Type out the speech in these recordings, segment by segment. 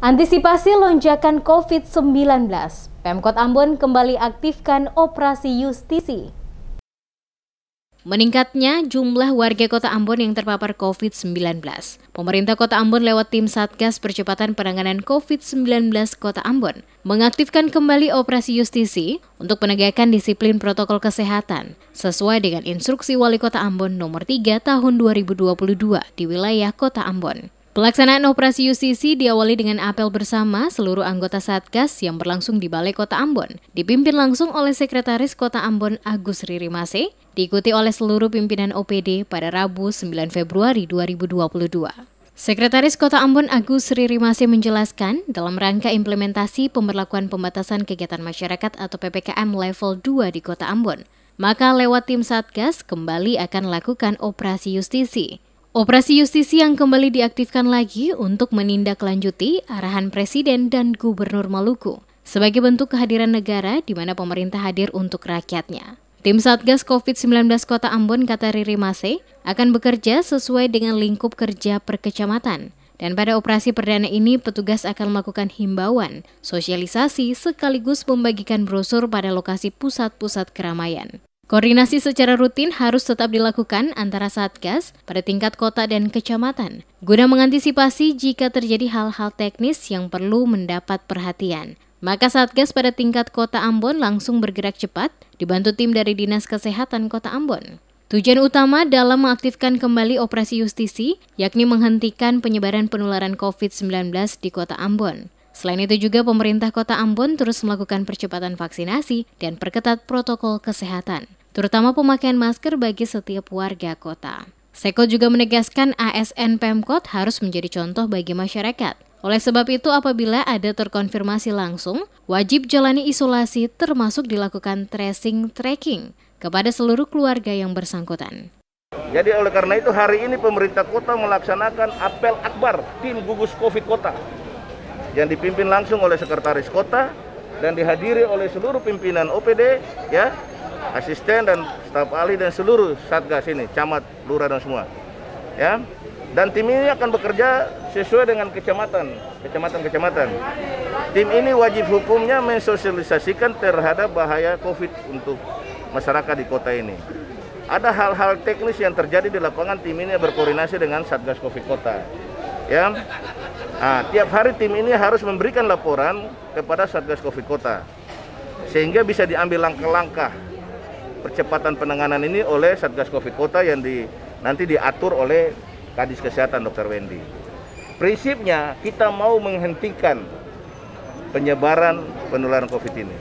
Antisipasi lonjakan COVID-19, Pemkot Ambon kembali aktifkan operasi justisi. Meningkatnya jumlah warga Kota Ambon yang terpapar COVID-19. Pemerintah Kota Ambon lewat tim Satgas Percepatan Penanganan COVID-19 Kota Ambon mengaktifkan kembali operasi justisi untuk penegakan disiplin protokol kesehatan sesuai dengan instruksi Wali Kota Ambon nomor 3 tahun 2022 di wilayah Kota Ambon. Pelaksanaan operasi justisi diawali dengan apel bersama seluruh anggota Satgas yang berlangsung di Balai Kota Ambon, dipimpin langsung oleh Sekretaris Kota Ambon Agus Ririmase, diikuti oleh seluruh pimpinan OPD pada Rabu 9 Februari 2022. Sekretaris Kota Ambon Agus Ririmase menjelaskan dalam rangka implementasi pemberlakuan pembatasan kegiatan masyarakat atau PPKM level 2 di Kota Ambon, maka lewat tim Satgas kembali akan lakukan operasi justisi. Operasi justisi yang kembali diaktifkan lagi untuk menindaklanjuti arahan Presiden dan Gubernur Maluku sebagai bentuk kehadiran negara di mana pemerintah hadir untuk rakyatnya. Tim Satgas COVID-19 Kota Ambon, kata Ririmase, akan bekerja sesuai dengan lingkup kerja per kecamatan. Dan pada operasi perdana ini, petugas akan melakukan himbauan, sosialisasi, sekaligus membagikan brosur pada lokasi pusat-pusat keramaian. Koordinasi secara rutin harus tetap dilakukan antara Satgas pada tingkat kota dan kecamatan, guna mengantisipasi jika terjadi hal-hal teknis yang perlu mendapat perhatian. Maka Satgas pada tingkat Kota Ambon langsung bergerak cepat, dibantu tim dari Dinas Kesehatan Kota Ambon. Tujuan utama dalam mengaktifkan kembali operasi justisi, yakni menghentikan penyebaran penularan COVID-19 di Kota Ambon. Selain itu juga pemerintah Kota Ambon terus melakukan percepatan vaksinasi dan perketat protokol kesehatan, terutama pemakaian masker bagi setiap warga kota. Seko juga menegaskan ASN Pemkot harus menjadi contoh bagi masyarakat. Oleh sebab itu, apabila ada terkonfirmasi langsung, wajib jalani isolasi termasuk dilakukan tracing kepada seluruh keluarga yang bersangkutan. Jadi oleh karena itu hari ini pemerintah kota melaksanakan apel akbar tim gugus COVID kota yang dipimpin langsung oleh Sekretaris Kota dan dihadiri oleh seluruh pimpinan OPD, ya, asisten dan staf ahli dan seluruh Satgas ini, camat, lurah dan semua. Ya. Dan tim ini akan bekerja sesuai dengan kecamatan. Tim ini wajib hukumnya mensosialisasikan terhadap bahaya COVID untuk masyarakat di kota ini. Ada hal-hal teknis yang terjadi di lapangan, tim ini berkoordinasi dengan Satgas COVID Kota. Ya. Nah, tiap hari tim ini harus memberikan laporan kepada Satgas COVID Kota, sehingga bisa diambil langkah-langkah percepatan penanganan ini oleh Satgas COVID Kota yang nanti diatur oleh Kadis Kesehatan Dr. Wendy. Prinsipnya kita mau menghentikan penyebaran penularan COVID ini.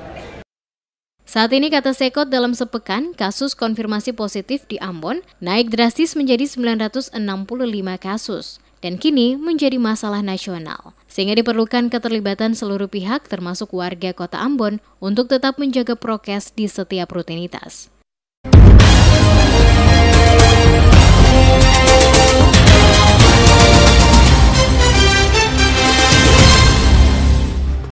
Saat ini, kata Sekot, dalam sepekan kasus konfirmasi positif di Ambon naik drastis menjadi 965 kasus. Dan kini menjadi masalah nasional, sehingga diperlukan keterlibatan seluruh pihak termasuk warga Kota Ambon untuk tetap menjaga prokes di setiap rutinitas.